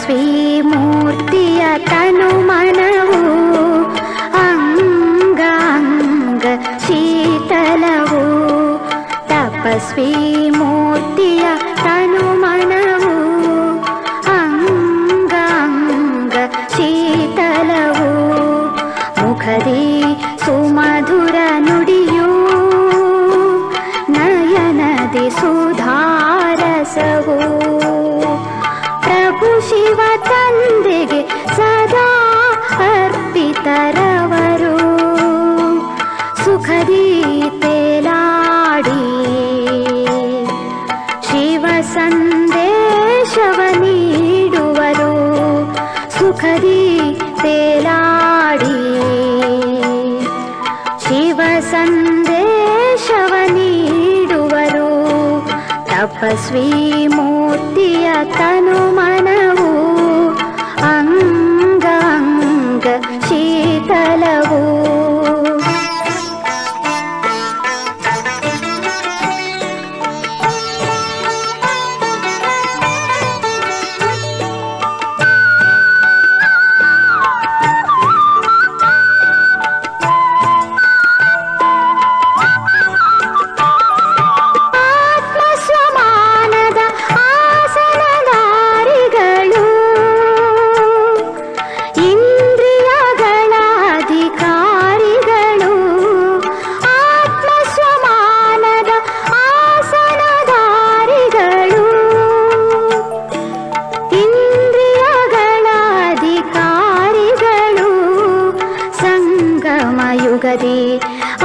ತಪಸ್ವಿ ಮೂರ್ತಿಯ ತನು ಮನವು ಅಂಗಾಂಗ ಶೀತಲವು. ತಪಸ್ವಿ ಮೂರ್ತಿಯ ತನು ಮನವು ಅಂಗಾಂಗ ಶೀತಲವು. ಮುಖದಿ ಸುಮಧುರ ನುಡಿಯು ನಯನದಿ ಸುಧಾರಸವು. ಪ್ರಭು ಶಿವ ತಂದೆಗೆ ಸದಾ ಅರ್ಪಿತರವರು. ಸುಖದಿ ತೇಲಾಡಿ ಶಿವ ಸಂದೇಶವ ನೀಡುವರು. ಸುಖದಿ ತೇಲಾಡಿ ಶಿವ ಸಂದೇಶವ ನೀಡುವರು. ತಪಸ್ವಿ ಮೂರ್ತಿಯ ತನು ಮನವು ಅಂಗಾಂಗ ಶೀತಲವು.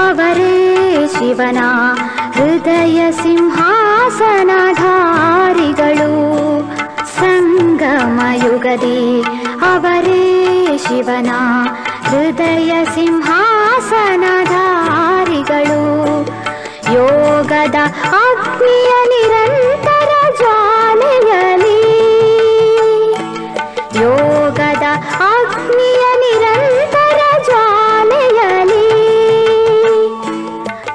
ಅವರೇ ಶಿವನ ಹೃದಯ ಸಿಂಹಾಸನಧಾರಿಗಳು. ಸಂಗಮ ಯುಗದಿ ಅವರೇ ಶಿವನ ಹೃದಯ ಸಿಂಹಾಸನಧಾರಿಗಳು. ಯೋಗದ ಅಗ್ನಿಯ ನಿರಂತರ ಜ್ವಾಲೆಯಲಿ, ಯೋಗದ ಅಗ್ನಿಯ ನಿರಂತರ ಜ್ವಾಲೆಯಲಿ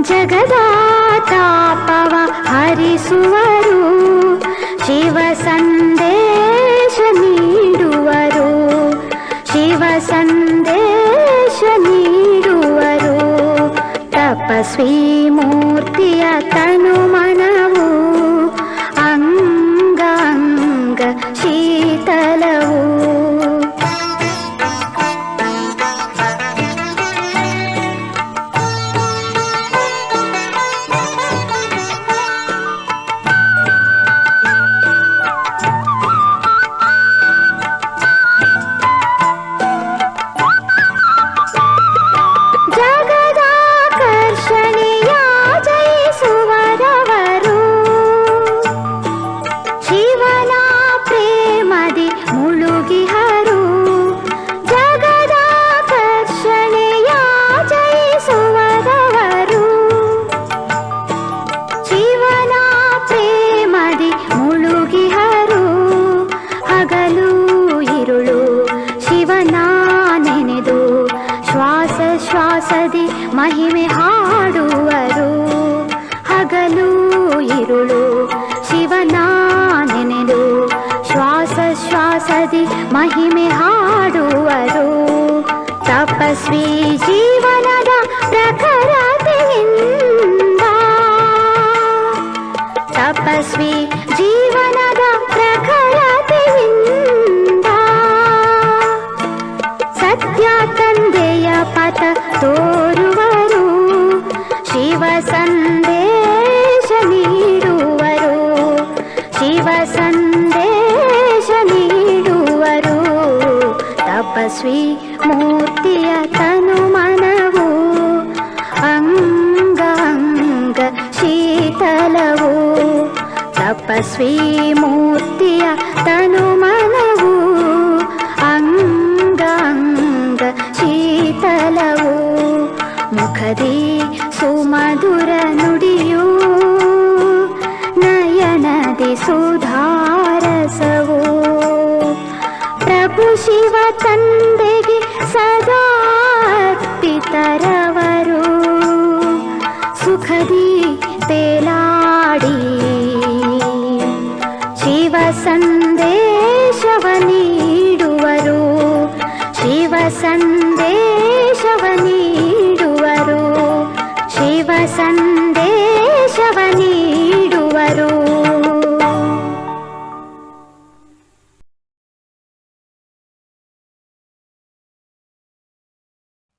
ಜಗದ ತಾಪವ ಹರಿಸುವರು. ಶಿವ ಸಂದೇಶ ನೀಡುವರು. ಶಿವ ಸಂದೇಶ ನೀಡುವರು. ತಪಸ್ವಿ ಮೂರ್ತಿಯ ತನು ಮನವು ಅಂಗಾಂಗ ಶೀತಲವು. ಶ್ವಾಸದಿ ಮಹಿಮೆ ಹಾಡುವರು. ಹಗಲು ಇರುಳು ಶಿವನ ನೆನೆದು ಶ್ವಾಸ ಶ್ವಾಸದಿ ಮಹಿಮೆ ಹಾಡುವರು. ತಪಸ್ವಿ ಜೀವನದ ಪ್ರಖರತೆಯಿಂದ, ತಪಸ್ವಿ ಜೀವನದ ಪ್ರಖರತೆಯಿಂದ ಸತ್ಯ ತಂದೆಯ ಪಥ ತೋರುವರು. ಶಿವ ಸಂದೇಶ ನೀಡುವರು. ಶಿವ ಸಂದೇಶ ನೀಡುವರು. ತಪಸ್ವಿ ಮೂರ್ತಿಯ ತನು ಮನವು ಅಂಗಾಂಗ ಶೀತಲವು. ತಪಸ್ವಿ ಮೂರ್ತಿಯ ತನು ಮನವು ಅಂಗಾಂಗ ಶೀತಲವು. ಮುಖದಿ ಸುಮಧುರ ನುಡಿಯು ನಯನದಿ ಸುಧಾರಸವು. ಪ್ರಭು ಶಿವ ತಂದೆಗೆ ಸದಾ ಅರ್ಪಿತರವರು. ಸುಖದಿ ತೇಲಾಡಿ ಶಿವ ಸಂದೇಶವ ನೀಡುವರು.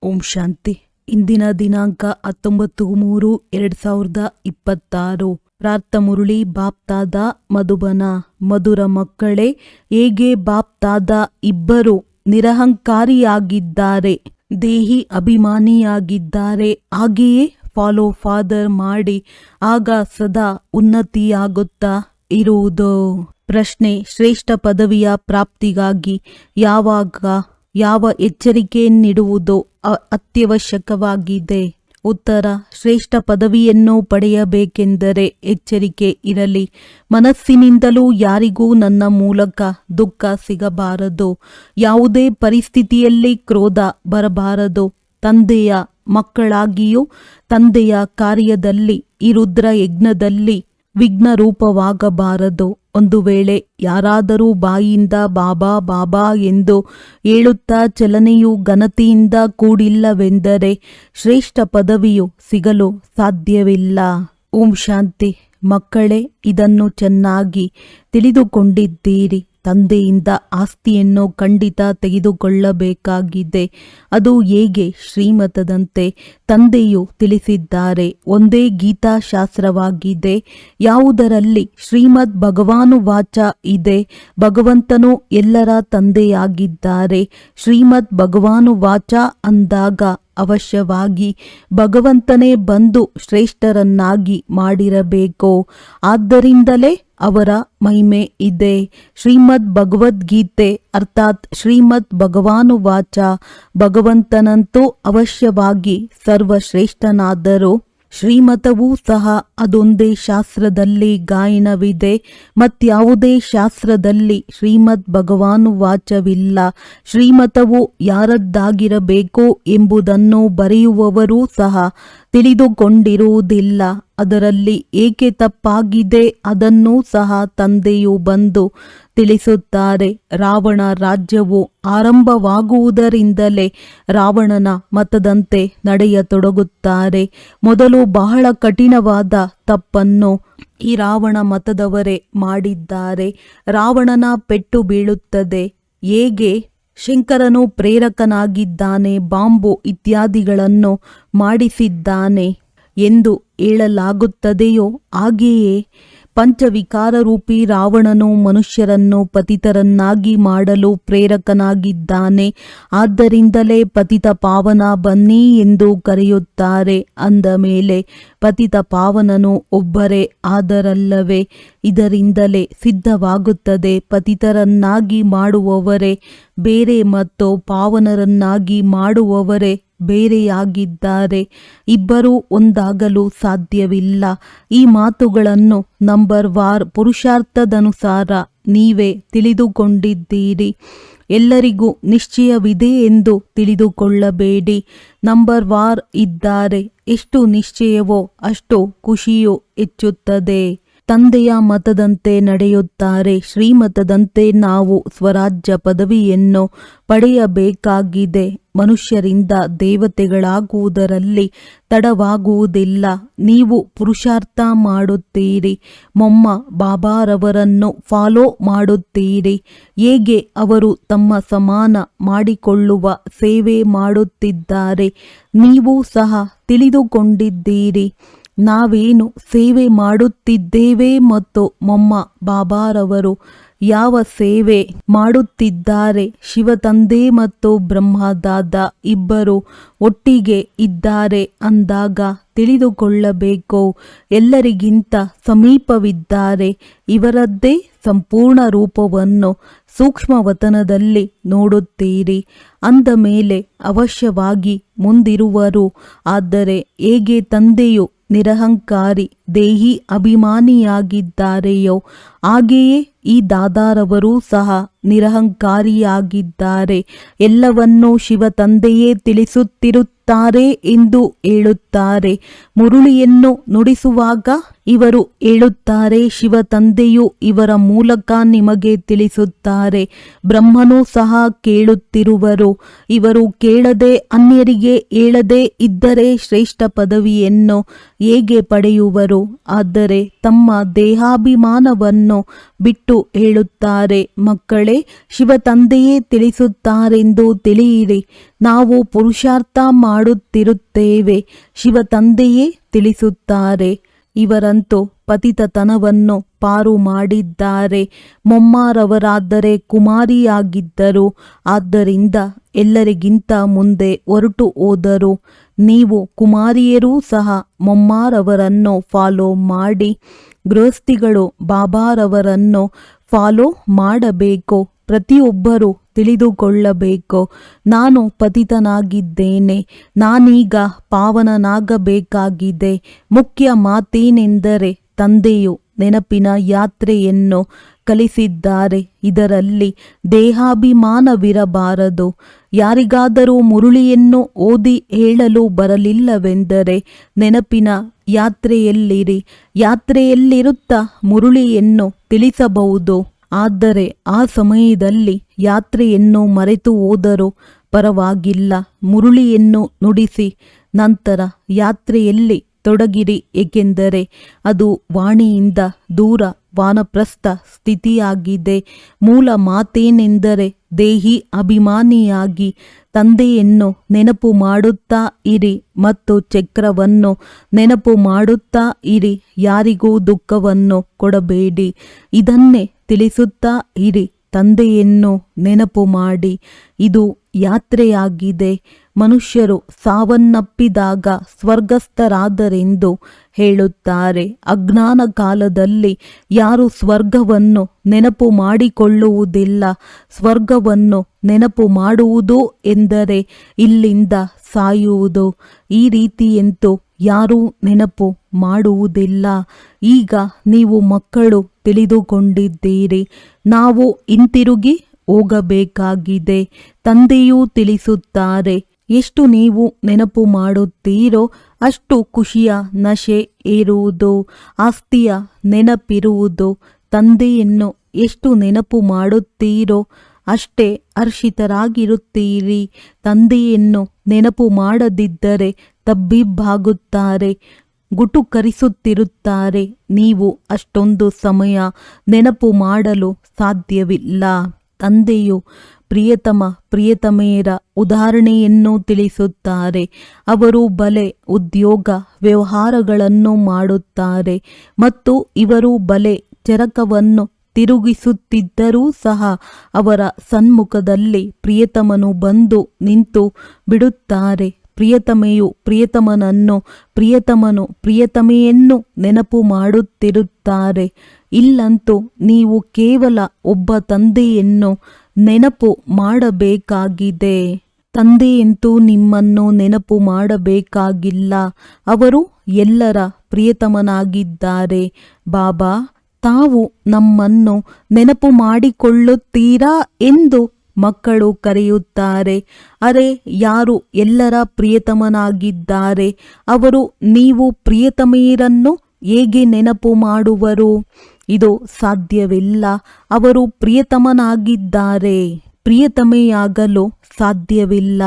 ಓಂ ಶಾಂತಿ. ಇಂದಿನ ದಿನಾಂಕ 19/3/2026. ಪ್ರಾರ್ಥ ಮುರಳಿ ಬಾಪ್ತಾದ ಮಧುಬನ. ಮಧುರ ಮಕ್ಕಳೇ, ಹೇಗೆ ಬಾಪ್ತಾದ ಇಬ್ಬರು ನಿರಹಂಕಾರಿಯಾಗಿದ್ದಾರೆ, ದೇಹಿ ಅಭಿಮಾನಿಯಾಗಿದ್ದಾರೆ, ಹಾಗೆಯೇ ಫಾಲೋ ಫಾದರ್ ಮಾಡಿ ಆಗ ಸದಾ ಉನ್ನತಿಯಾಗುತ್ತಾ ಇರುವುದು. ಪ್ರಶ್ನೆ: ಶ್ರೇಷ್ಠ ಪದವಿಯ ಪ್ರಾಪ್ತಿಗಾಗಿ ಯಾವ ಎಚ್ಚರಿಕೆ ನೀಡುವುದು ಅತ್ಯವಶ್ಯಕವಾಗಿದೆ? ಉತ್ತರ: ಶ್ರೇಷ್ಠ ಪದವಿಯನ್ನು ಪಡೆಯಬೇಕೆಂದರೆ ಎಚ್ಚರಿಕೆ ಇರಲಿ. ಮನಸ್ಸಿನಿಂದಲೂ ಯಾರಿಗೂ ನನ್ನ ಮೂಲಕ ದುಃಖ ಸಿಗಬಾರದು. ಯಾವುದೇ ಪರಿಸ್ಥಿತಿಯಲ್ಲಿ ಕ್ರೋಧ ಬರಬಾರದು. ತಂದೆಯ ಮಕ್ಕಳಾಗಿಯೂ ತಂದೆಯ ಕಾರ್ಯದಲ್ಲಿ ಈ ರುದ್ರ ಯಜ್ಞದಲ್ಲಿ ವಿಘ್ನ ರೂಪವಾಗಬಾರದು. ಒಂದು ವೇಳೆ ಯಾರಾದರೂ ಬಾಯಿಯಿಂದ ಬಾಬಾ ಬಾಬಾ ಎಂದು ಹೇಳುತ್ತಾ ಚಲನೆಯು ಘನತೆಯಿಂದ ಕೂಡಿಲ್ಲವೆಂದರೆ ಶ್ರೇಷ್ಠ ಪದವಿಯು ಸಿಗಲು ಸಾಧ್ಯವಿಲ್ಲ. ಓಂ ಶಾಂತಿ. ಮಕ್ಕಳೇ, ಇದನ್ನು ಚೆನ್ನಾಗಿ ತಿಳಿದುಕೊಂಡಿದ್ದೀರಿ. ತಂದೆಯಿಂದ ಆಸ್ತಿಯನ್ನು ಖಂಡಿತ ತೆಗೆದುಕೊಳ್ಳಬೇಕಾಗಿದೆ. ಅದು ಹೇಗೆ? ಶ್ರೀಮತದಂತೆ ತಂದೆಯು ತಿಳಿಸಿದ್ದಾರೆ. ಒಂದೇ ಗೀತಾಶಾಸ್ತ್ರವಾಗಿದೆ, ಯಾವುದರಲ್ಲಿ ಶ್ರೀಮದ್ ಭಗವಾನುವಾಚ ಇದೆ. ಭಗವಂತನು ಎಲ್ಲರ ತಂದೆಯಾಗಿದ್ದಾರೆ. ಶ್ರೀಮದ್ ಭಗವಾನುವಾಚ ಅಂದಾಗ ಅವಶ್ಯವಾಗಿ ಭಗವಂತನೇ ಬಂದು ಶ್ರೇಷ್ಠರನ್ನಾಗಿ ಮಾಡಿರಬೇಕು. ಆದ್ದರಿಂದಲೇ ಅವರ ಮಹಿಮೆ ಇದೆ. ಶ್ರೀಮದ್ ಭಗವದ್ಗೀತೆ ಅರ್ಥಾತ್ ಶ್ರೀಮದ್ ಭಗವಾನುವಾಚ ಭಗವಂತನಂತೂ ಅವಶ್ಯವಾಗಿ ಸರ್ವಶ್ರೇಷ್ಠನಾದರೂ ಶ್ರೀಮತವೂ ಸಹ ಅದೊಂದೇ ಶಾಸ್ತ್ರದಲ್ಲಿ ಗಾಯನವಿದೆ. ಮತ್ಯಾವುದೇ ಶಾಸ್ತ್ರದಲ್ಲಿ ಶ್ರೀಮದ್ ಭಗವಾನುವಾಚವಿಲ್ಲ. ಶ್ರೀಮತವು ಯಾರದ್ದಾಗಿರಬೇಕು ಎಂಬುದನ್ನು ಬರೆಯುವವರೂ ಸಹ ತಿಳಿದುಕೊಂಡಿರುವುದಿಲ್ಲ. ಅದರಲ್ಲಿ ಏಕೆ ತಪ್ಪಾಗಿದೆ ಅದನ್ನೂ ಸಹ ತಂದೆಯು ಬಂದು ತಿಳಿಸುತ್ತಾರೆ. ರಾವಣ ರಾಜ್ಯವು ಆರಂಭವಾಗುವುದರಿಂದಲೇ ರಾವಣನ ಮತದಂತೆ ನಡೆಯತೊಡಗುತ್ತಾರೆ. ಮೊದಲು ಬಹಳ ಕಠಿಣವಾದ ತಪ್ಪನ್ನು ಈ ರಾವಣ ಮತದವರೇ ಮಾಡಿದ್ದಾರೆ. ರಾವಣನ ಪೆಟ್ಟು ಬೀಳುತ್ತದೆ. ಹೇಗೆ ಶಂಕರನು ಪ್ರೇರಕನಾಗಿದ್ದಾನೆ, ಬಾಂಬು ಇತ್ಯಾದಿಗಳನ್ನು ಮಾಡಿಸಿದ್ದಾನೆ ಎಂದು ಹೇಳಲಾಗುತ್ತದೆಯೋ ಹಾಗೆಯೇ ಪಂಚವಿಕಾರರೂಪಿ ರಾವಣನು ಮನುಷ್ಯರನ್ನು ಪತಿತರನ್ನಾಗಿ ಮಾಡಲು ಪ್ರೇರಕನಾಗಿದ್ದಾನೆ. ಆದ್ದರಿಂದಲೇ ಪತಿತ ಪಾವನ ಬನ್ನಿ ಎಂದು ಕರೆಯುತ್ತಾರೆ. ಅಂದ ಮೇಲೆ ಪತಿತ ಪಾವನನು ಒಬ್ಬರೇ ಆದರಲ್ಲವೇ? ಇದರಿಂದಲೇ ಸಿದ್ಧವಾಗುತ್ತದೆ, ಪತಿತರನ್ನಾಗಿ ಮಾಡುವವರೇ ಬೇರೆ ಮತ್ತು ಪಾವನರನ್ನಾಗಿ ಮಾಡುವವರೇ ಬೇರೆಯಾಗಿದ್ದಾರೆ. ಇಬ್ಬರೂ ಒಂದಾಗಲು ಸಾಧ್ಯವಿಲ್ಲ. ಈ ಮಾತುಗಳನ್ನು ನಂಬರ್ ವಾರ್ ಪುರುಷಾರ್ಥದನುಸಾರ ನೀವೇ ತಿಳಿದುಕೊಂಡಿದ್ದೀರಿ. ಎಲ್ಲರಿಗೂ ನಿಶ್ಚಯವಿದೆ ಎಂದು ತಿಳಿದುಕೊಳ್ಳಬೇಡಿ. ನಂಬರ್ ವಾರ್ ಇದ್ದಾರೆ. ಎಷ್ಟು ನಿಶ್ಚಯವೋ ಅಷ್ಟು ಖುಷಿಯೂ ಹೆಚ್ಚುತ್ತದೆ. ತಂದೆಯ ಮತದಂತೆ ನಡೆಯುತ್ತಾರೆ. ಶ್ರೀಮತದಂತೆ ನಾವು ಸ್ವರಾಜ್ಯ ಪದವಿಯನ್ನು ಪಡೆಯಬೇಕಾಗಿದೆ. ಮನುಷ್ಯರಿಂದ ದೇವತೆಗಳಾಗುವುದರಲ್ಲಿ ತಡವಾಗುವುದಿಲ್ಲ. ನೀವು ಪುರುಷಾರ್ಥ ಮಾಡುತ್ತೀರಿ. ಮೊಮ್ಮ ಬಾಬಾರವರನ್ನು ಫಾಲೋ ಮಾಡುತ್ತೀರಿ. ಹೇಗೆ ಅವರು ತಮ್ಮ ಸಮಾನ ಮಾಡಿಕೊಳ್ಳುವ ಸೇವೆ ಮಾಡುತ್ತಿದ್ದಾರೆ, ನೀವು ಸಹ ತಿಳಿದುಕೊಂಡಿದ್ದೀರಿ. ನಾವೇನು ಸೇವೆ ಮಾಡುತ್ತಿದ್ದೇವೆ ಮತ್ತು ಮೊಮ್ಮ ಬಾಬಾರವರು ಯಾವ ಸೇವೆ ಮಾಡುತ್ತಿದ್ದಾರೆ. ಶಿವತಂದೆ ಮತ್ತು ಬ್ರಹ್ಮದಾದ ಇಬ್ಬರು ಒಟ್ಟಿಗೆ ಇದ್ದಾರೆ ಅಂದಾಗ ತಿಳಿದುಕೊಳ್ಳಬೇಕು, ಎಲ್ಲರಿಗಿಂತ ಸಮೀಪವಿದ್ದಾರೆ. ಇವರದ್ದೇ ಸಂಪೂರ್ಣ ರೂಪವನ್ನು ಸೂಕ್ಷ್ಮವತನದಲ್ಲಿ ನೋಡುತ್ತೀರಿ. ಅಂದ ಮೇಲೆ ಅವಶ್ಯವಾಗಿ ಮುಂದಿರುವರು. ಆದರೆ ಹೇಗೆ ತಂದೆಯು ನಿರಹಂಕಾರಿ ದೇಹಿ ಅಭಿಮಾನಿಯಾಗಿದ್ದಾರೆಯೋ ಹಾಗೆಯೇ ಈ ದಾದಾರವರೂ ಸಹ ನಿರಹಂಕಾರಿಯಾಗಿದ್ದಾರೆ. ಎಲ್ಲವನ್ನೂ ಶಿವತಂದೆಯೇ ತಿಳಿಸುತ್ತಿರುತ್ತಾರೆ ಎಂದು ಹೇಳುತ್ತಾರೆ. ಮುರುಳಿಯನ್ನು ನುಡಿಸುವಾಗ ಇವರು ಹೇಳುತ್ತಾರೆ, ಶಿವತಂದೆಯು ಇವರ ಮೂಲಕ ನಿಮಗೆ ತಿಳಿಸುತ್ತಾರೆ. ಬ್ರಹ್ಮನೂ ಸಹ ಕೇಳುತ್ತಿರುವರು. ಇವರು ಕೇಳದೆ ಅನ್ಯರಿಗೆ ಹೇಳದೆ ಇದ್ದರೆ ಶ್ರೇಷ್ಠ ಪದವಿಯನ್ನು ಹೇಗೆ ಪಡೆಯುವರು? ಇದ್ದರು. ಆದರೆ ತಮ್ಮ ದೇಹಾಭಿಮಾನವನ್ನು ಬಿಟ್ಟು ಹೇಳುತ್ತಾರೆ, ಮಕ್ಕಳೇ, ಶಿವ ತಂದೆಯೇ ತಿಳಿಸುತ್ತಾರೆಂದು ತಿಳಿಯಿರಿ. ನಾವು ಪುರುಷಾರ್ಥ ಮಾಡುತ್ತಿರುತ್ತೇವೆ, ಶಿವ ತಂದೆಯೇ ತಿಳಿಸುತ್ತಾರೆ. ಇವರಂತೂ ಪತಿತತನವನ್ನು ಪಾರು ಮಾಡಿದ್ದಾರೆ. ಮೊಮ್ಮಾರವರಾದರೆ ಕುಮಾರಿಯಾಗಿದ್ದರು, ಆದ್ದರಿಂದ ಎಲ್ಲರಿಗಿಂತ ಮುಂದೆ ಹೊರಟು ಹೋದರು. ನೀವು ಕುಮಾರಿಯರೂ ಸಹ ಮೊಮ್ಮಾರವರನ್ನು ಫಾಲೋ ಮಾಡಿ. ಗೃಹಸ್ಥಿಗಳು ಬಾಬಾರವರನ್ನು ಫಾಲೋ ಮಾಡಬೇಕು. ಪ್ರತಿಯೊಬ್ಬರೂ ತಿಳಿದುಕೊಳ್ಳಬೇಕು, ನಾನು ಪತಿತನಾಗಿದ್ದೇನೆ, ನಾನೀಗ ಪಾವನನಾಗಬೇಕಾಗಿದೆ. ಮುಖ್ಯ ಮಾತೇನೆಂದರೆ ತಂದೆಯು ನೆನಪಿನ ಯಾತ್ರೆಯನ್ನು ಕಲಿಸಿದ್ದಾರೆ. ಇದರಲ್ಲಿ ದೇಹಾಭಿಮಾನವಿರಬಾರದು. ಯಾರಿಗಾದರೂ ಮುರುಳಿಯನ್ನು ಓದಿ ಹೇಳಲು ಬರಲಿಲ್ಲವೆಂದರೆ ನೆನಪಿನ ಯಾತ್ರೆಯಲ್ಲಿರಿ. ಯಾತ್ರೆಯಲ್ಲಿರುತ್ತಾ ಮುರುಳಿಯನ್ನು ತಿಳಿಸಬಹುದು. ಆದರೆ ಆ ಸಮಯದಲ್ಲಿ ಯಾತ್ರೆಯನ್ನು ಮರೆತು ಹೋದರೂ ಪರವಾಗಿಲ್ಲ. ಮುರುಳಿಯನ್ನು ನುಡಿಸಿ ನಂತರ ಯಾತ್ರೆಯಲ್ಲಿ ತೊಡಗಿರಿ, ಏಕೆಂದರೆ ಅದು ವಾಣಿಯಿಂದ ದೂರ ವಾನಪ್ರಸ್ಥ ಸ್ಥಿತಿಯಾಗಿದೆ. ಮೂಲ ಮಾತೇನೆಂದರೆ ದೇಹಿ ಅಭಿಮಾನಿಯಾಗಿ ತಂದೆಯನ್ನು ನೆನಪು ಮಾಡುತ್ತಾ ಇರಿ ಮತ್ತು ಚಕ್ರವನ್ನು ನೆನಪು ಮಾಡುತ್ತಾ ಇರಿ. ಯಾರಿಗೂ ದುಃಖವನ್ನು ಕೊಡಬೇಡಿ. ಇದನ್ನೇ ತಿಳಿಸುತ್ತಾ ಇರಿ, ತಂದೆಯನ್ನು ನೆನಪು ಮಾಡಿ. ಇದು ಯಾತ್ರೆಯಾಗಿದೆ. ಮನುಷ್ಯರು ಸಾವನ್ನಪ್ಪಿದಾಗ ಸ್ವರ್ಗಸ್ಥರಾದರೆಂದು ಹೇಳುತ್ತಾರೆ. ಅಜ್ಞಾನ ಕಾಲದಲ್ಲಿ ಯಾರು ಸ್ವರ್ಗವನ್ನು ನೆನಪು ಮಾಡಿಕೊಳ್ಳುವುದಿಲ್ಲ. ಸ್ವರ್ಗವನ್ನು ನೆನಪು ಮಾಡುವುದು ಎಂದರೆ ಇಲ್ಲಿಂದ ಸಾಯುವುದು. ಈ ರೀತಿಯಂತೂ ಯಾರೂ ನೆನಪು ಮಾಡುವುದಿಲ್ಲ. ಈಗ ನೀವು ಮಕ್ಕಳು ತಿಳಿದುಕೊಂಡಿದ್ದೀರಿ. ನಾವು ಹಿಂತಿರುಗಿ ಹೋಗಬೇಕಾಗಿದೆ. ತಂದೆಯೂ ತಿಳಿಸುತ್ತಾರೆ, ಎಷ್ಟು ನೀವು ನೆನಪು ಮಾಡುತ್ತೀರೋ ಅಷ್ಟು ಖುಷಿಯ ನಶೆ ಏರುವುದು, ಆಸ್ತಿಯ ನೆನಪಿರುವುದು. ತಂದೆಯನ್ನು ಎಷ್ಟು ನೆನಪು ಮಾಡುತ್ತೀರೋ ಅಷ್ಟೇ ಹರ್ಷಿತರಾಗಿರುತ್ತೀರಿ. ತಂದೆಯನ್ನು ನೆನಪು ಮಾಡದಿದ್ದರೆ ತಬ್ಬಿಬ್ಬಾಗುತ್ತಾರೆ, ಗುಟುಕರಿಸುತ್ತಿರುತ್ತಾರೆ. ನೀವು ಅಷ್ಟೊಂದು ಸಮಯ ನೆನಪು ಮಾಡಲು ಸಾಧ್ಯವಿಲ್ಲ. ತಂದೆಯು ಪ್ರಿಯತಮ ಪ್ರಿಯತಮೆಯರ ಉದಾಹರಣೆಯನ್ನು ತಿಳಿಸುತ್ತಾರೆ. ಅವರು ಬಲೆ ಉದ್ಯೋಗ ವ್ಯವಹಾರಗಳನ್ನು ಮಾಡುತ್ತಾರೆ ಮತ್ತು ಇವರು ಬಲೆ ಚರಕವನ್ನು ತಿರುಗಿಸುತ್ತಿದ್ದರೂ ಸಹ ಅವರ ಸನ್ಮುಖದಲ್ಲಿ ಪ್ರಿಯತಮನು ಬಂದು ನಿಂತು ಬಿಡುತ್ತಾರೆ. ಪ್ರಿಯತಮೆಯು ಪ್ರಿಯತಮನನ್ನು, ಪ್ರಿಯತಮನು ಪ್ರಿಯತಮೆಯನ್ನು ನೆನಪು ಮಾಡುತ್ತಿರುತ್ತಾರೆ. ಇಲ್ಲಂತೂ ನೀವು ಕೇವಲ ಒಬ್ಬ ತಂದೆಯನ್ನು ನೆನಪು ಮಾಡಬೇಕಾಗಿದೆ. ತಂದೆಯಂತೂ ನಿಮ್ಮನ್ನು ನೆನಪು ಮಾಡಬೇಕಾಗಿಲ್ಲ. ಅವರು ಎಲ್ಲರ ಪ್ರಿಯತಮನಾಗಿದ್ದಾರೆ. ಬಾಬಾ, ತಾವು ನಮ್ಮನ್ನು ನೆನಪು ಮಾಡಿಕೊಳ್ಳುತ್ತೀರಾ ಎಂದು ಮಕ್ಕಳು ಕರೆಯುತ್ತಾರೆ. ಅರೆ, ಯಾರು ಎಲ್ಲರ ಪ್ರಿಯತಮನಾಗಿದ್ದಾರೆ, ಅವರು ನೀವು ಪ್ರಿಯತಮೆಯರನ್ನು ಹೇಗೆ ನೆನಪು ಮಾಡುವರು? ಇದು ಸಾಧ್ಯವಿಲ್ಲ. ಅವರು ಪ್ರಿಯತಮನಾಗಿದ್ದಾರೆ, ಪ್ರಿಯತಮೆಯಾಗಲು ಸಾಧ್ಯವಿಲ್ಲ.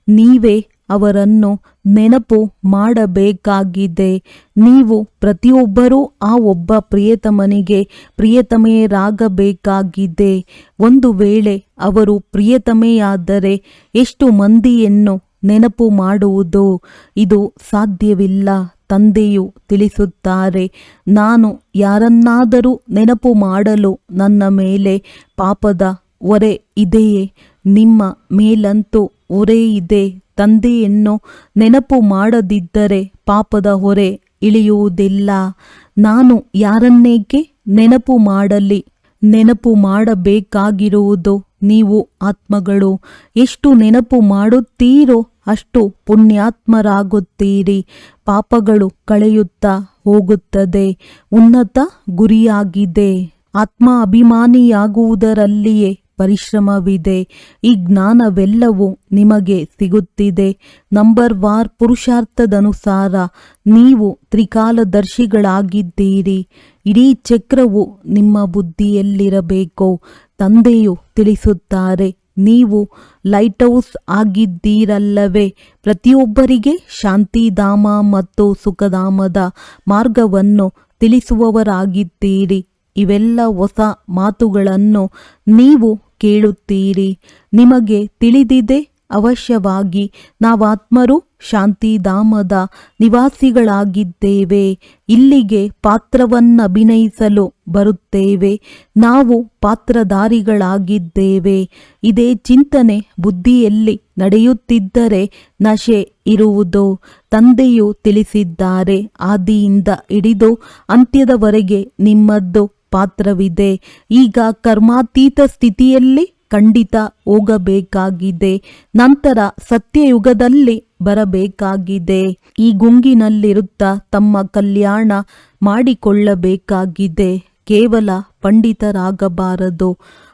ನೀವೇ ಅವರನ್ನು ನೆನಪು ಮಾಡಬೇಕಾಗಿದೆ. ನೀವು ಪ್ರತಿಯೊಬ್ಬರೂ ಆ ಒಬ್ಬ ಪ್ರಿಯತಮನಿಗೆ ಪ್ರಿಯತಮೆಯರಾಗಬೇಕಾಗಿದೆ. ಒಂದು ವೇಳೆ ಅವರು ಪ್ರಿಯತಮೆಯಾದರೆ ಎಷ್ಟು ಮಂದಿಯನ್ನು ನೆನಪು ಮಾಡುವುದು? ಇದು ಸಾಧ್ಯವಿಲ್ಲ. ತಂದೆಯು ತಿಳಿಸುತ್ತಾರೆ, ನಾನು ಯಾರನ್ನಾದರೂ ನೆನಪು ಮಾಡಲು ನನ್ನ ಮೇಲೆ ಪಾಪದ ಹೊರೆ ಇದೆಯೇ? ನಿಮ್ಮ ಮೇಲಂತೂ ಹೊರೆ ಇದೆ. ತಂದೆಯನ್ನು ನೆನಪು ಮಾಡದಿದ್ದರೆ ಪಾಪದ ಹೊರೆ ಇಳಿಯುವುದಿಲ್ಲ. ನಾನು ಯಾರನ್ನೇಕೆ ನೆನಪು ಮಾಡಲಿ? ನೆನಪು ಮಾಡಬೇಕಾಗಿರುವುದು ನೀವು ಆತ್ಮಗಳು. ಎಷ್ಟು ನೆನಪು ಮಾಡುತ್ತೀರೋ ಅಷ್ಟು ಪುಣ್ಯಾತ್ಮರಾಗುತ್ತೀರಿ. ಪಾಪಗಳು ಕಳೆಯುತ್ತಾ ಹೋಗುತ್ತದೆ. ಉನ್ನತ ಗುರಿಯಾಗಿದೆ. ಆತ್ಮ ಅಭಿಮಾನಿಯಾಗುವುದರಲ್ಲಿಯೇ ಪರಿಶ್ರಮವಿದೆ. ಈ ಜ್ಞಾನವೆಲ್ಲವೂ ನಿಮಗೆ ಸಿಗುತ್ತಿದೆ. ನಂಬರ್ ವಾರ್ ಪುರುಷಾರ್ಥದನುಸಾರ ನೀವು ತ್ರಿಕಾಲದರ್ಶಿಗಳಾಗಿದ್ದೀರಿ. ಇಡೀ ಚಕ್ರವು ನಿಮ್ಮ ಬುದ್ಧಿಯಲ್ಲಿರಬೇಕು. ತಂದೆಯು ತಿಳಿಸುತ್ತಾರೆ, ನೀವು ಲೈಟ್ ಹೌಸ್ ಆಗಿದ್ದೀರಲ್ಲವೇ? ಪ್ರತಿಯೊಬ್ಬರಿಗೆ ಶಾಂತಿಧಾಮ ಮತ್ತು ಸುಖಧಾಮದ ಮಾರ್ಗವನ್ನು ತಿಳಿಸುವವರಾಗಿದ್ದೀರಿ. ಇವೆಲ್ಲ ಹೊಸ ಮಾತುಗಳನ್ನು ನೀವು ಕೇಳುತ್ತೀರಿ. ನಿಮಗೆ ತಿಳಿದಿದೆ, ಅವಶ್ಯವಾಗಿ ನಾವಾತ್ಮರು ಶಾಂತಿಧಾಮದ ನಿವಾಸಿಗಳಾಗಿದ್ದೇವೆ. ಇಲ್ಲಿಗೆ ಪಾತ್ರವನ್ನಭಿನಯಿಸಲು ಬರುತ್ತೇವೆ. ನಾವು ಪಾತ್ರಧಾರಿಗಳಾಗಿದ್ದೇವೆ. ಇದೇ ಚಿಂತನೆ ಬುದ್ಧಿಯಲ್ಲಿ ನಡೆಯುತ್ತಿದ್ದರೆ ನಶೆ ಇರುವುದು. ತಂದೆಯು ತಿಳಿಸಿದ್ದಾರೆ, ಆದಿಯಿಂದ ಹಿಡಿದು ಅಂತ್ಯದವರೆಗೆ ನಿಮ್ಮದ್ದು ಪಾತ್ರವಿದೆ. ಈಗ ಕರ್ಮಾತೀತ ಸ್ಥಿತಿಯಲ್ಲಿ ಖಂಡಿತ ಹೋಗಬೇಕಾಗಿದೆ. ನಂತರ ಸತ್ಯಯುಗದಲ್ಲಿ ಬರಬೇಕಾಗಿದೆ. ಈ ಗುಂಗಿನಲ್ಲಿರುತ್ತಾ ತಮ್ಮ ಕಲ್ಯಾಣ ಮಾಡಿಕೊಳ್ಳಬೇಕಾಗಿದೆ. ಕೇವಲ ಪಂಡಿತರಾಗಬಾರದು.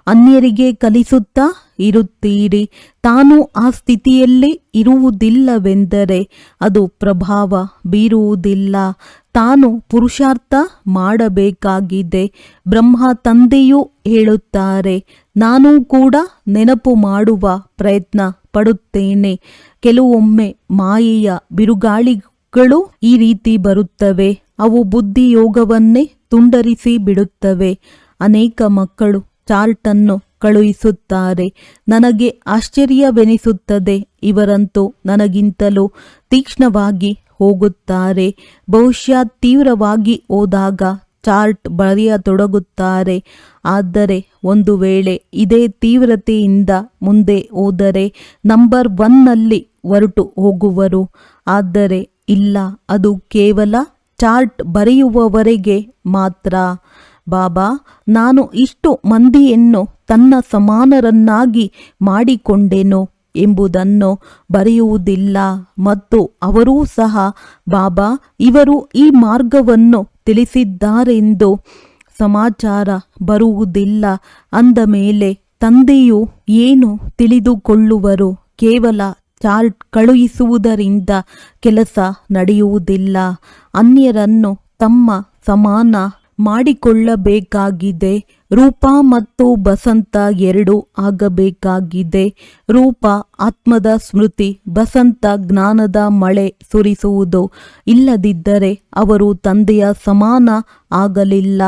ಅನ್ಯರಿಗೆ ಕಲಿಸುತ್ತಾ ಇರುತ್ತೀರಿ. ತಾನು ಆ ಸ್ಥಿತಿಯಲ್ಲಿ ಇರುವುದಿಲ್ಲವೆಂದರೆ ಅದು ಪ್ರಭಾವ ಬೀರುವುದಿಲ್ಲ. ತಾನು ಪುರುಷಾರ್ಥ ಮಾಡಬೇಕಾಗಿದೆ. ಬ್ರಹ್ಮ ತಂದೆಯೂ ಹೇಳುತ್ತಾರೆ, ನಾನು ಕೂಡ ನೆನಪು ಮಾಡುವ ಪ್ರಯತ್ನ ಪಡುತ್ತೇನೆ. ಕೆಲವೊಮ್ಮೆ ಮಾಯೆಯ ಬಿರುಗಾಳಿಗಳು ಈ ರೀತಿ ಬರುತ್ತವೆ. ಅವು ಬುದ್ಧಿಯೋಗವನ್ನೇ ತುಂಡರಿಸಿ ಬಿಡುತ್ತವೆ. ಅನೇಕ ಮಕ್ಕಳು ಚಾರ್ಟನ್ನು ಕಳುಹಿಸುತ್ತಾರೆ. ನನಗೆ ಆಶ್ಚರ್ಯವೆನಿಸುತ್ತದೆ. ಇವರಂತೂ ನನಗಿಂತಲೂ ತೀಕ್ಷ್ಣವಾಗಿ ಹೋಗುತ್ತಾರೆ. ಬಹುಶಃ ತೀವ್ರವಾಗಿ ಹೋದಾಗ ಚಾರ್ಟ್ ಬರೆಯತೊಡಗುತ್ತಾರೆ. ಆದರೆ ಒಂದು ವೇಳೆ ಇದೇ ತೀವ್ರತೆಯಿಂದ ಮುಂದೆ ಹೋದರೆ ನಂಬರ್ 1ನಲ್ಲಿ ಹೊರಟು ಹೋಗುವರು. ಆದರೆ ಇಲ್ಲ, ಅದು ಕೇವಲ ಚಾರ್ಟ್ ಬರೆಯುವವರೆಗೆ ಮಾತ್ರ. ಬಾಬಾ, ನಾನು ಇಷ್ಟು ಮಂದಿಯನ್ನು ತನ್ನ ಸಮಾನರನ್ನಾಗಿ ಮಾಡಿಕೊಂಡೆನು ಎಂಬುದನ್ನು ಬರೆಯುವುದಿಲ್ಲ. ಮತ್ತು ಅವರೂ ಸಹ ಬಾಬಾ ಇವರು ಈ ಮಾರ್ಗವನ್ನು ತಿಳಿಸಿದ್ದಾರೆಂದು ಸಮಾಚಾರ ಬರುವುದಿಲ್ಲ. ಅಂದ ಮೇಲೆ ತಂದೆಯು ಏನು ತಿಳಿದುಕೊಳ್ಳುವರು? ಕೇವಲ ಚಾರ್ಟ್ ಕಳುಹಿಸುವುದರಿಂದ ಕೆಲಸ ನಡೆಯುವುದಿಲ್ಲ. ಅನ್ಯರನ್ನು ತಮ್ಮ ಸಮಾನ ಮಾಡಿಕೊಳ್ಳಬೇಕಾಗಿದೆ. ರೂಪ ಮತ್ತು ಬಸಂತ ಎರಡೂ ಆಗಬೇಕಾಗಿದೆ. ರೂಪ ಆತ್ಮದ ಸ್ಮೃತಿ, ಬಸಂತ ಜ್ಞಾನದ ಮಳೆ ಸುರಿಸುವುದು. ಇಲ್ಲದಿದ್ದರೆ ಅವರು ತಂದೆಯ ಸಮಾನ ಆಗಲಿಲ್ಲ.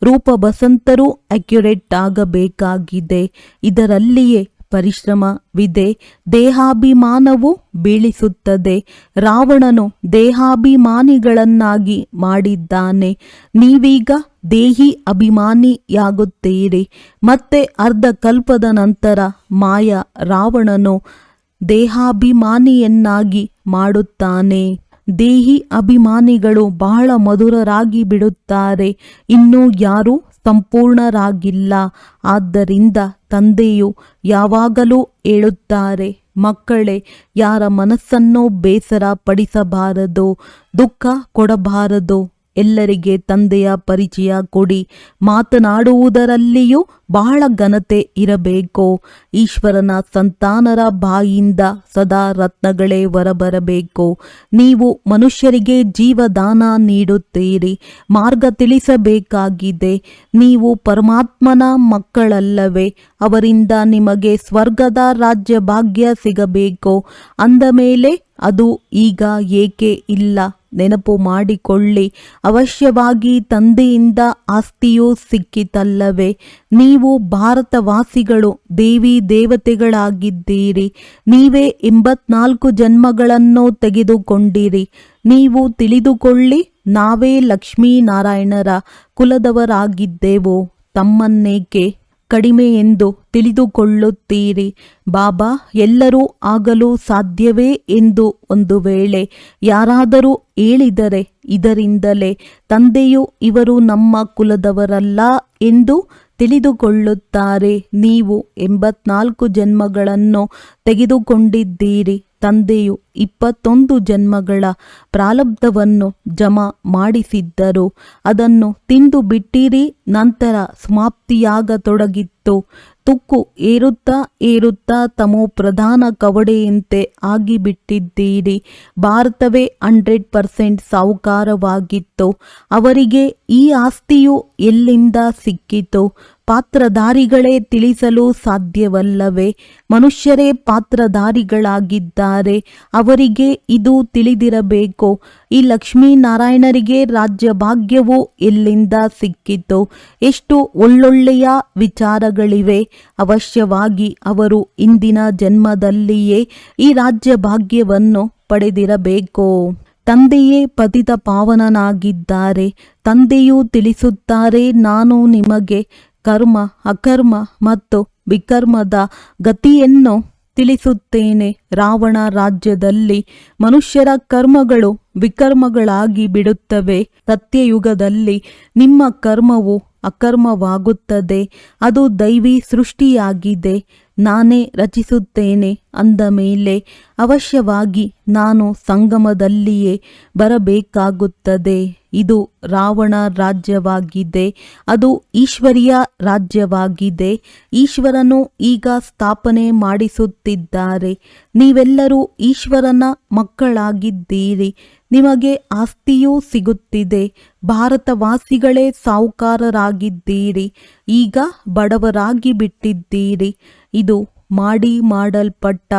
ರೂಪ ಬಸಂತರೂ ಅಕ್ಯುರೇಟ್ ಆಗಬೇಕಾಗಿದೆ. ಇದರಲ್ಲಿಯೇ ಪರಿಶ್ರಮವಿದೆ. ದೇಹಾಭಿಮಾನವು ಬೀಳಿಸುತ್ತದೆ. ರಾವಣನು ದೇಹಾಭಿಮಾನಿಗಳನ್ನಾಗಿ ಮಾಡಿದ್ದಾನೆ. ನೀವೀಗ ದೇಹಿ ಅಭಿಮಾನಿಯಾಗುತ್ತೀರಿ. ಮತ್ತೆ ಅರ್ಧ ಕಲ್ಪದ ನಂತರ ಮಾಯ ರಾವಣನು ದೇಹಾಭಿಮಾನಿಯನ್ನಾಗಿ ಮಾಡುತ್ತಾನೆ. ದೇಹಿ ಅಭಿಮಾನಿಗಳು ಬಹಳ ಮಧುರರಾಗಿ ಬಿಡುತ್ತಾರೆ. ಇನ್ನೂ ಯಾರೂ ಸಂಪೂರ್ಣರಾಗಿಲ್ಲ. ಆದ್ದರಿಂದ ತಂದೆಯು ಯಾವಾಗಲೂ ಹೇಳುತ್ತಾರೆ, ಮಕ್ಕಳೇ, ಯಾರ ಮನಸ್ಸನ್ನು ಬೇಸರ ಪಡಿಸಬಾರದು, ದುಃಖ ಕೊಡಬಾರದು. ಎಲ್ಲರಿಗೆ ತಂದೆಯ ಪರಿಚಯ ಕೊಡಿ. ಮಾತನಾಡುವುದರಲ್ಲಿಯೂ ಬಹಳ ಘನತೆ ಇರಬೇಕು. ಈಶ್ವರನ ಸಂತಾನರ ಬಾಯಿಂದ ಸದಾ ರತ್ನಗಳೇ ಹೊರಬರಬೇಕು. ನೀವು ಮನುಷ್ಯರಿಗೆ ಜೀವದಾನ ನೀಡುತ್ತೀರಿ. ಮಾರ್ಗ ತಿಳಿಸಬೇಕಾಗಿದೆ. ನೀವು ಪರಮಾತ್ಮನ ಮಕ್ಕಳಲ್ಲವೇ? ಅವರಿಂದ ನಿಮಗೆ ಸ್ವರ್ಗದ ರಾಜ್ಯ ಭಾಗ್ಯ ಸಿಗಬೇಕು. ಅಂದ ಮೇಲೆ ಅದು ಈಗ ಏಕೆ ಇಲ್ಲ? ನೆನಪು ಮಾಡಿಕೊಳ್ಳಿ. ಅವಶ್ಯವಾಗಿ ತಂದೆಯಿಂದ ಆಸ್ತಿಯೂ ಸಿಕ್ಕಿತಲ್ಲವೇ? ನೀವು ಭಾರತವಾಸಿಗಳು ದೇವಿ ದೇವತೆಗಳಾಗಿದ್ದೀರಿ. ನೀವೇ 84 ಜನ್ಮಗಳನ್ನು ತೆಗೆದುಕೊಂಡಿರಿ. ನೀವು ತಿಳಿದುಕೊಳ್ಳಿ, ನಾವೇ ಲಕ್ಷ್ಮೀನಾರಾಯಣರ ಕುಲದವರಾಗಿದ್ದೆವು. ತಮ್ಮನ್ನೇಕೆ ಕಡಿಮೆ ಎಂದು ತಿಳಿದುಕೊಳ್ಳುತ್ತೀರಿ? ಬಾಬಾ ಎಲ್ಲರೂ ಆಗಲು ಸಾಧ್ಯವೇ ಎಂದು ಒಂದು ವೇಳೆ ಯಾರಾದರೂ ಹೇಳಿದರೆ ಇದರಿಂದಲೇ ತಂದೆಯು ಇವರು ನಮ್ಮ ಕುಲದವರಲ್ಲ ಎಂದು ತಿಳಿದುಕೊಳ್ಳುತ್ತಾರೆ. ನೀವು 84 ಜನ್ಮಗಳನ್ನು ತೆಗೆದುಕೊಂಡಿದ್ದೀರಿ. ತಂದೆಯು 21 ಜನ್ಮಗಳ ಪ್ರಾರಬ್ಧವನ್ನು ಜಮಾ ಮಾಡಿಸಿದ್ದರು. ಅದನ್ನು ತಿಂದು ಬಿಟ್ಟಿರಿ. ನಂತರ ಸಮಾಪ್ತಿಯಾಗತೊಡಗಿತ್ತು. ತುಕ್ಕು ಏರುತ್ತಾ ಏರುತ್ತಾ ತಮೋ ಪ್ರಧಾನ ಕವಡೆಯಂತೆ ಆಗಿಬಿಟ್ಟಿದ್ದೀರಿ. ಭಾರತವೇ 100% ಸಾಹುಕಾರವಾಗಿತ್ತು. ಅವರಿಗೆ ಈ ಆಸ್ತಿಯು ಎಲ್ಲಿಂದ ಸಿಕ್ಕಿತು? ಪಾತ್ರಧಾರಿಗಳೇ ತಿಳಿಸಲು ಸಾಧ್ಯವಲ್ಲವೇ? ಮನುಷ್ಯರೇ ಪಾತ್ರಧಾರಿಗಳಾಗಿದ್ದಾರೆ, ಅವರಿಗೆ ಇದು ತಿಳಿದಿರಬೇಕು. ಈ ಲಕ್ಷ್ಮೀನಾರಾಯಣರಿಗೆ ರಾಜ್ಯ ಭಾಗ್ಯವು ಎಲ್ಲಿಂದ ಸಿಕ್ಕಿತು? ಎಷ್ಟು ಒಳ್ಳೊಳ್ಳೆಯ ವಿಚಾರಗಳಿವೆ. ಅವಶ್ಯವಾಗಿ ಅವರು ಇಂದಿನ ಜನ್ಮದಲ್ಲಿಯೇ ಈ ರಾಜ್ಯ ಭಾಗ್ಯವನ್ನು ಪಡೆದಿರಬೇಕು. ತಂದೆಯೇ ಪತಿತ ಪಾವನನಾಗಿದ್ದಾರೆ. ತಂದೆಯೂ ತಿಳಿಸುತ್ತಾರೆ, ನಾನು ನಿಮಗೆ ಕರ್ಮ, ಅಕರ್ಮ ಮತ್ತು ವಿಕರ್ಮದ ಗತಿಯನ್ನು ತಿಳಿಸುತ್ತೇನೆ. ರಾವಣ ರಾಜ್ಯದಲ್ಲಿ ಮನುಷ್ಯರ ಕರ್ಮಗಳು ವಿಕರ್ಮಗಳಾಗಿ ಬಿಡುತ್ತವೆ. ಸತ್ಯಯುಗದಲ್ಲಿ ನಿಮ್ಮ ಕರ್ಮವು ಅಕರ್ಮವಾಗುತ್ತದೆ. ಅದು ದೈವಿ ಸೃಷ್ಟಿಯಾಗಿದೆ, ನಾನೇ ರಚಿಸುತ್ತೇನೆ ಅಂದ ಮೇಲೆ ಅವಶ್ಯವಾಗಿ ನಾನು ಸಂಗಮದಲ್ಲಿಯೇ ಬರಬೇಕಾಗುತ್ತದೆ. ಇದು ರಾವಣ ರಾಜ್ಯವಾಗಿದೆ, ಅದು ಈಶ್ವರಿಯ ರಾಜ್ಯವಾಗಿದೆ. ಈಶ್ವರನು ಈಗ ಸ್ಥಾಪನೆ ಮಾಡಿಸುತ್ತಿದ್ದಾರೆ. ನೀವೆಲ್ಲರೂ ಈಶ್ವರನ ಮಕ್ಕಳಾಗಿದ್ದೀರಿ. ನಿಮಗೆ ಆಸ್ತಿಯೂ ಸಿಗುತ್ತಿದೆ. ಭಾರತವಾಸಿಗಳೇ ಸಾಹುಕಾರರಾಗಿದ್ದೀರಿ, ಈಗ ಬಡವರಾಗಿ ಬಿಟ್ಟಿದ್ದೀರಿ. ಇದು ಮಾಡಲ್ಪಟ್ಟ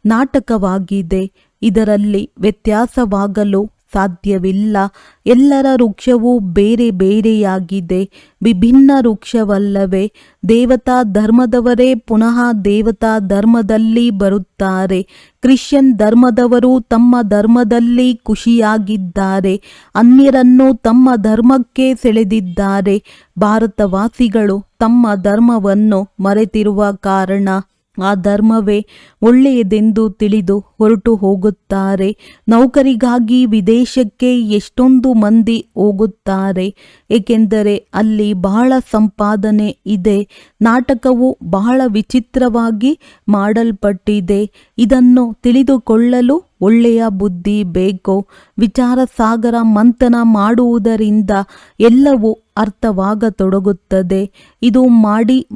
ನಾಟಕವಾಗಿದೆ. ಇದರಲ್ಲಿ ವ್ಯತ್ಯಾಸವಾಗಲು ಸಾಧ್ಯವಿಲ್ಲ. ಎಲ್ಲರ ವೃಕ್ಷವೂ ಬೇರೆ ಬೇರೆಯಾಗಿದೆ, ವಿಭಿನ್ನ ವೃಕ್ಷವಲ್ಲವೇ? ದೇವತಾ ಧರ್ಮದವರೇ ಪುನಃ ದೇವತಾ ಧರ್ಮದಲ್ಲಿ ಬರುತ್ತಾರೆ. ಕ್ರಿಶ್ಚಿಯನ್ ಧರ್ಮದವರು ತಮ್ಮ ಧರ್ಮದಲ್ಲಿ ಖುಷಿಯಾಗಿದ್ದಾರೆ, ಅನ್ಯರನ್ನು ತಮ್ಮ ಧರ್ಮಕ್ಕೆ ಸೆಳೆದಿದ್ದಾರೆ. ಭಾರತವಾಸಿಗಳು ತಮ್ಮ ಧರ್ಮವನ್ನು ಮರೆತಿರುವ ಕಾರಣ ಆ ಧರ್ಮವೇ ಒಳ್ಳೆಯದೆಂದು ತಿಳಿದು ಹೊರಟು ಹೋಗುತ್ತಾರೆ. ನೌಕರಿಗಾಗಿ ವಿದೇಶಕ್ಕೆ ಎಷ್ಟೊಂದು ಮಂದಿ ಹೋಗುತ್ತಾರೆ, ಏಕೆಂದರೆ ಅಲ್ಲಿ ಬಹಳ ಸಂಪಾದನೆ ಇದೆ. ನಾಟಕವು ಬಹಳ ವಿಚಿತ್ರವಾಗಿ ಮಾಡಲ್ಪಟ್ಟಿದೆ. ಇದನ್ನು ತಿಳಿದುಕೊಳ್ಳಲು ಒಳ್ಳೆಯ ಬುದ್ಧಿ ಬೇಕು. ವಿಚಾರ ಸಾಗರ ಮಂಥನ ಮಾಡುವುದರಿಂದ ಎಲ್ಲವೂ ಅರ್ಥವಾಗತೊಡಗುತ್ತದೆ. ಇದು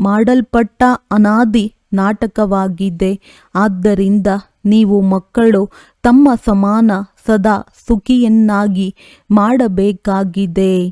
ಮಾಡಲ್ಪಟ್ಟ ಅನಾದಿ ನಾಟಕವಾಗಿದೆ. ಆದ್ದರಿಂದ ನೀವು ಮಕ್ಕಳು ತಮ್ಮ ಸಮಾನ ಸದಾ ಸುಖಿಯನ್ನಾಗಿ ಮಾಡಬೇಕಾಗಿದೆ.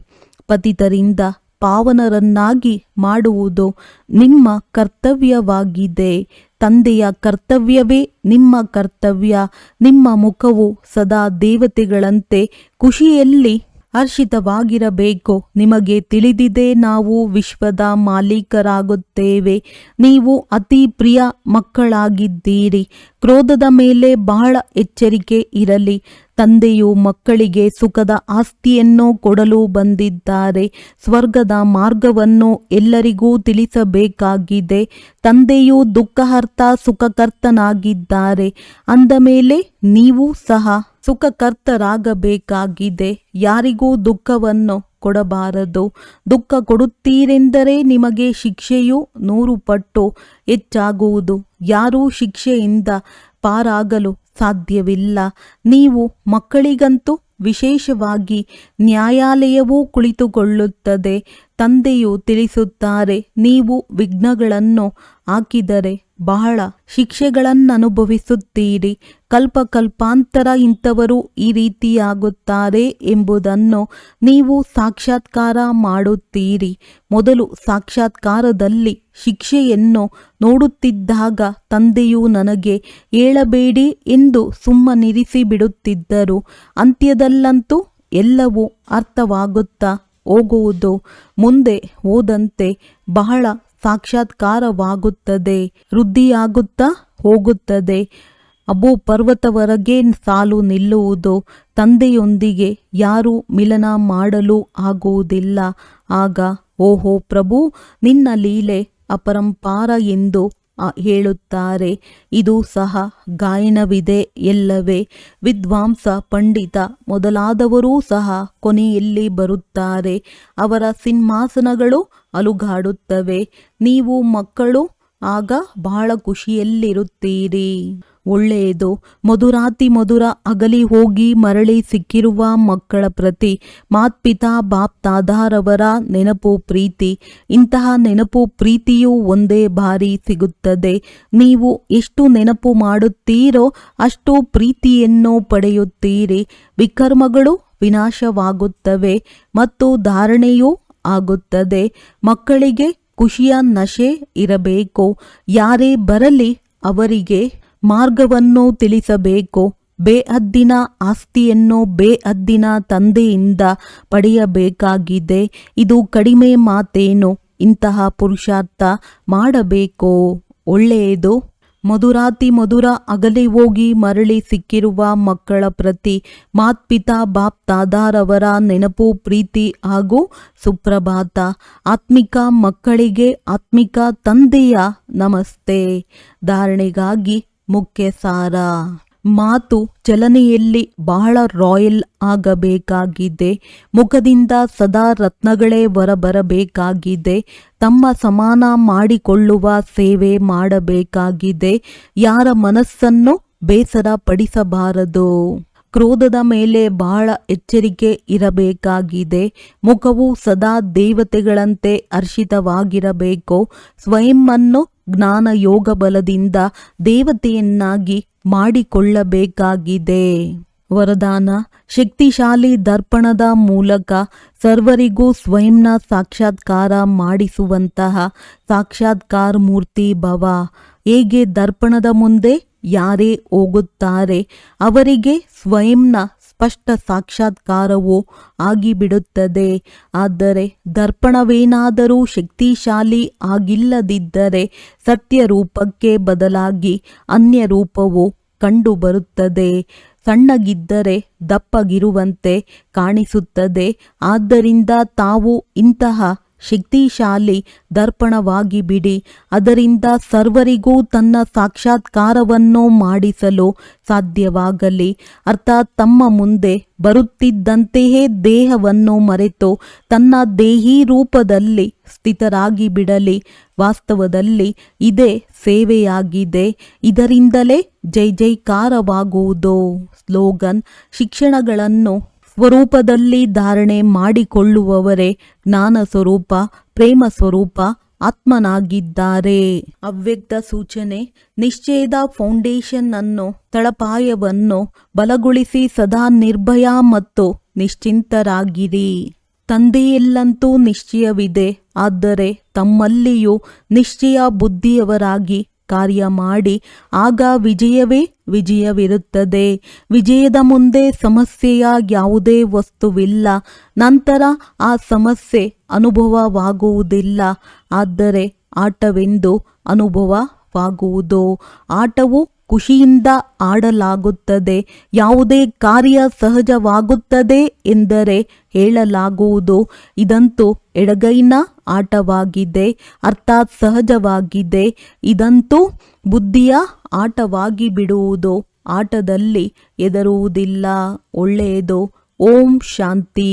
ಪತಿತರಿಂದ ಪಾವನರನ್ನಾಗಿ ಮಾಡುವುದು ನಿಮ್ಮ ಕರ್ತವ್ಯವಾಗಿದೆ. ತಂದೆಯ ಕರ್ತವ್ಯವೇ ನಿಮ್ಮ ಕರ್ತವ್ಯ. ನಿಮ್ಮ ಮುಖವು ಸದಾ ದೇವತೆಗಳಂತೆ ಖುಷಿಯಲ್ಲಿ ಹರ್ಷಿತವಾಗಿರಬೇಕು. ನಿಮಗೆ ತಿಳಿದಿದೆ, ನಾವು ವಿಶ್ವದ ಮಾಲೀಕರಾಗುತ್ತೇವೆ. ನೀವು ಅತಿ ಪ್ರಿಯ ಮಕ್ಕಳಾಗಿದ್ದೀರಿ. ಕ್ರೋಧದ ಮೇಲೆ ಬಹಳ ಎಚ್ಚರಿಕೆ ಇರಲಿ. ತಂದೆಯು ಮಕ್ಕಳಿಗೆ ಸುಖದ ಆಸ್ತಿಯನ್ನು ಕೊಡಲು ಬಂದಿದ್ದಾರೆ. ಸ್ವರ್ಗದ ಮಾರ್ಗವನ್ನು ಎಲ್ಲರಿಗೂ ತಿಳಿಸಬೇಕಾಗಿದೆ. ತಂದೆಯು ದುಃಖಹರ್ತ ಸುಖಕರ್ತನಾಗಿದ್ದಾರೆ. ಅಂದ ಮೇಲೆ ನೀವು ಸಹ ಸುಖಕರ್ತರಾಗಬೇಕಾಗಿದೆ. ಯಾರಿಗೂ ದುಃಖವನ್ನು ಕೊಡಬಾರದು. ದುಃಖ ಕೊಡುತ್ತೀರೆಂದರೆ ನಿಮಗೆ ಶಿಕ್ಷೆಯು 100 ಪಟ್ಟು ಹೆಚ್ಚಾಗುವುದು. ಯಾರೂ ಶಿಕ್ಷೆಯಿಂದ ಪಾರಾಗಲು ಸಾಧ್ಯವಿಲ್ಲ. ನೀವು ಮಕ್ಕಳಿಗಂತೂ ವಿಶೇಷವಾಗಿ ನ್ಯಾಯಾಲಯವೂ ಕುಳಿತುಕೊಳ್ಳುತ್ತದೆ. ತಂದೆಯು ತಿಳಿಸುತ್ತಾರೆ, ನೀವು ವಿಘ್ನಗಳನ್ನು ಹಾಕಿದರೆ ಬಹಳ ಶಿಕ್ಷೆಗಳನ್ನನುಭವಿಸುತ್ತೀರಿ. ಕಲ್ಪಾಂತರ ಇಂಥವರು ಈ ರೀತಿಯಾಗುತ್ತಾರೆ ಎಂಬುದನ್ನು ನೀವು ಸಾಕ್ಷಾತ್ಕಾರ ಮಾಡುತ್ತೀರಿ. ಮೊದಲು ಸಾಕ್ಷಾತ್ಕಾರದಲ್ಲಿ ಶಿಕ್ಷೆಯನ್ನು ನೋಡುತ್ತಿದ್ದಾಗ ತಂದೆಯು ನನಗೆ ಹೇಳಬೇಡಿ ಎಂದು ಸುಮ್ಮನಿರಿಸಿ ಬಿಡುತ್ತಿದ್ದರು. ಅಂತ್ಯದಲ್ಲಂತೂ ಎಲ್ಲವೂ ಅರ್ಥವಾಗುತ್ತಾ ಹೋಗುವುದು. ಮುಂದೆ ಹೋದಂತೆ ಬಹಳ ಸಾಕ್ಷಾತ್ಕಾರವಾಗುತ್ತದೆ, ವೃದ್ಧಿಯಾಗುತ್ತಾ ಹೋಗುತ್ತದೆ. ಅಬು ಪರ್ವತವರೆಗೆ ಸಾಲು ನಿಲ್ಲುವುದು. ತಂದೆಯೊಂದಿಗೆ ಯಾರೂ ಮಿಲನ ಮಾಡಲು ಆಗುವುದಿಲ್ಲ. ಆಗ ಓಹೋ ಪ್ರಭು, ನಿನ್ನ ಲೀಲೆ ಅಪರಂಪಾರ ಎಂದು ಹೇಳುತ್ತಾರೆ. ಇದು ಸಹ ಗಾಯನವಿದೆ ಎಲ್ಲವೇ. ವಿದ್ವಾಂಸ, ಪಂಡಿತ ಮೊದಲಾದವರೂ ಸಹ ಕೊನೆಯಲ್ಲಿ ಬರುತ್ತಾರೆ. ಅವರ ಸಿಂಹಾಸನಗಳು ಅಲುಗಾಡುತ್ತವೆ. ನೀವು ಮಕ್ಕಳು ಆಗ ಬಹಳ ಖುಷಿಯಲ್ಲಿರುತ್ತೀರಿ. ಒಳ್ಳೆಯದು. ಮಧುರ ಅಗಲಿ ಹೋಗಿ ಮರಳಿ ಸಿಕ್ಕಿರುವ ಮಕ್ಕಳ ಪ್ರತಿ ಮಾತ್ಪಿತಾ ಬಾಪ್ ದಾದಾರವರ ನೆನಪು ಪ್ರೀತಿ. ಇಂತಹ ನೆನಪು ಪ್ರೀತಿಯು ಒಂದೇ ಬಾರಿ ಸಿಗುತ್ತದೆ. ನೀವು ಎಷ್ಟು ನೆನಪು ಮಾಡುತ್ತೀರೋ ಅಷ್ಟು ಪ್ರೀತಿಯನ್ನು ಪಡೆಯುತ್ತೀರಿ. ವಿಕರ್ಮಗಳು ವಿನಾಶವಾಗುತ್ತವೆ ಮತ್ತು ಧಾರಣೆಯೂ ಆಗುತ್ತದೆ. ಮಕ್ಕಳಿಗೆ ಖುಷಿಯ ನಶೆ ಇರಬೇಕು. ಯಾರೇ ಬರಲಿ ಅವರಿಗೆ ಮಾರ್ಗವನ್ನು ತಿಳಿಸಬೇಕು. ಬೇಹದ್ದಿನ ಆಸ್ತಿಯನ್ನು ಬೇಹದ್ದಿನ ತಂದೆಯಿಂದ ಪಡೆಯಬೇಕಾಗಿದೆ. ಇದು ಕಡಿಮೆ ಮಾತೇನು? ಇಂತಹ ಪುರುಷಾರ್ಥ ಮಾಡಬೇಕು. ಒಳ್ಳೆಯದು. ಮಧುರಾತಿ ಮಧುರ ಅಗಲಿ ಹೋಗಿ ಮರಳಿ ಸಿಕ್ಕಿರುವ ಮಕ್ಕಳ ಪ್ರತಿ ಮಾತ್ಪಿತಾ ಬಾಪ್ ದಾದಾರವರ ನೆನಪು, ಪ್ರೀತಿ ಹಾಗೂ ಸುಪ್ರಭಾತ. ಆತ್ಮಿಕ ಮಕ್ಕಳಿಗೆ ಆತ್ಮಿಕ ತಂದೆಯ ನಮಸ್ತೆ. ಧಾರಣೆಗಾಗಿ ಮುಖ್ಯ ಸಾರ. ಮಾತು ಚಲನೆಯಲ್ಲಿ ಬಹಳ ರಾಯಲ್ ಆಗಬೇಕಾಗಿದೆ. ಮುಖದಿಂದ ಸದಾ ರತ್ನಗಳೇ ಹೊರಬರಬೇಕಾಗಿದೆ. ತಮ್ಮ ಸಮಾನ ಮಾಡಿಕೊಳ್ಳುವ ಸೇವೆ ಮಾಡಬೇಕಾಗಿದೆ. ಯಾರ ಮನಸ್ಸನ್ನು ಬೇಸರ ಪಡಿಸಬಾರದು. ಕ್ರೋಧದ ಮೇಲೆ ಬಹಳ ಎಚ್ಚರಿಕೆ ಇರಬೇಕಾಗಿದೆ. ಮುಖವು ಸದಾ ದೇವತೆಗಳಂತೆ ಹರ್ಷಿತವಾಗಿರಬೇಕು. ಸ್ವಯಂವನ್ನು ಜ್ಞಾನ ಯೋಗ ಬಲದಿಂದ ದೇವತೆಯನ್ನಾಗಿ ಮಾಡಿಕೊಳ್ಳಬೇಕಾಗಿದೆ. ವರದಾನ: ಶಕ್ತಿಶಾಲಿ ದರ್ಪಣದ ಮೂಲಕ ಸರ್ವರಿಗೂ ಸ್ವಯಂನ ಸಾಕ್ಷಾತ್ಕಾರ ಮಾಡಿಸುವಂತಹ ಸಾಕ್ಷಾತ್ಕಾರ ಮೂರ್ತಿ ಭವ. ಹೇಗೆ ದರ್ಪಣದ ಮುಂದೆ ಯಾರೇ ಹೋಗುತ್ತಾರೆ ಅವರಿಗೆ ಸ್ವಯಂನ ಸ್ಪಷ್ಟ ಸಾಕ್ಷಾತ್ಕಾರವು ಆಗಿಬಿಡುತ್ತದೆ. ಆದರೆ ದರ್ಪಣವೇನಾದರೂ ಶಕ್ತಿಶಾಲಿ ಆಗಿಲ್ಲದಿದ್ದರೆ ಸತ್ಯ ರೂಪಕ್ಕೆ ಬದಲಾಗಿ ಅನ್ಯ ರೂಪವು ಕಂಡುಬರುತ್ತದೆ. ಸಣ್ಣಗಿದ್ದರೆ ದಪ್ಪಗಿರುವಂತೆ ಕಾಣಿಸುತ್ತದೆ. ಆದ್ದರಿಂದ ತಾವು ಇಂತಹ ಶಕ್ತಿಶಾಲಿ ದರ್ಪಣವಾಗಿ ಬಿಡಿ. ಅದರಿಂದ ಸರ್ವರಿಗೂ ತನ್ನ ಸಾಕ್ಷಾತ್ಕಾರವನ್ನು ಮಾಡಿಸಲು ಸಾಧ್ಯವಾಗಲಿ. ಅರ್ಥಾತ್ ತಮ್ಮ ಮುಂದೆ ಬರುತ್ತಿದ್ದಂತೆಯೇ ದೇಹವನ್ನು ಮರೆತು ತನ್ನ ದೇಹಿ ರೂಪದಲ್ಲಿ ಸ್ಥಿತರಾಗಿ ಬಿಡಲಿ. ವಾಸ್ತವದಲ್ಲಿ ಇದೇ ಸೇವೆಯಾಗಿದೆ. ಇದರಿಂದಲೇ ಜೈ ಜೈಕಾರವಾಗುವುದು. ಸ್ಲೋಗನ್: ಶಿಕ್ಷಣಗಳನ್ನು ಸ್ವರೂಪದಲ್ಲಿ ಧಾರಣೆ ಮಾಡಿಕೊಳ್ಳುವವರೇ ಜ್ಞಾನ ಸ್ವರೂಪ, ಪ್ರೇಮ ಸ್ವರೂಪ ಆತ್ಮನಾಗಿದ್ದಾರೆ. ಅವ್ಯಕ್ತ ಸೂಚನೆ: ನಿಶ್ಚಯದ ಫೌಂಡೇಶನ್ ಅನ್ನು ತಳಪಾಯವನ್ನು ಬಲಗೊಳಿಸಿ ಸದಾ ನಿರ್ಭಯ ಮತ್ತು ನಿಶ್ಚಿಂತರಾಗಿರಿ. ತಂದೆಯಲ್ಲಂತೂ ನಿಶ್ಚಯವಿದೆ. ಆದರೆ ತಮ್ಮಲ್ಲಿಯೂ ನಿಶ್ಚಯ ಬುದ್ಧಿಯವರಾಗಿ ಕಾರ್ಯ ಮಾಡಿ. ಆಗ ವಿಜಯವೇ ವಿಜಯವಿರುತ್ತದೆ. ವಿಜಯದ ಮುಂದೆ ಸಮಸ್ಯೆಯ ಯಾವುದೇ ವಸ್ತುವಿಲ್ಲ. ನಂತರ ಆ ಸಮಸ್ಯೆ ಅನುಭವವಾಗುವುದಿಲ್ಲ. ಆದರೆ ಆಟವೆಂದು ಅನುಭವವಾಗುವುದು. ಆಟವು ಖುಷಿಯಿಂದ ಆಡಲಾಗುತ್ತದೆ. ಯಾವುದೇ ಕಾರ್ಯ ಸಹಜವಾಗುತ್ತದೆ ಎಂದರೆ ಹೇಳಲಾಗುವುದು ಇದಂತೂ ಎಡಗೈನ ಆಟವಾಗಿದೆ, ಅರ್ಥಾತ್ ಸಹಜವಾಗಿದೆ. ಇದಂತೂ ಬುದ್ಧಿಯ ಆಟವಾಗಿ ಬಿಡುವುದು. ಆಟದಲ್ಲಿ ಹೆದರುವುದಿಲ್ಲ. ಒಳ್ಳೆಯದು. ಓಂ ಶಾಂತಿ.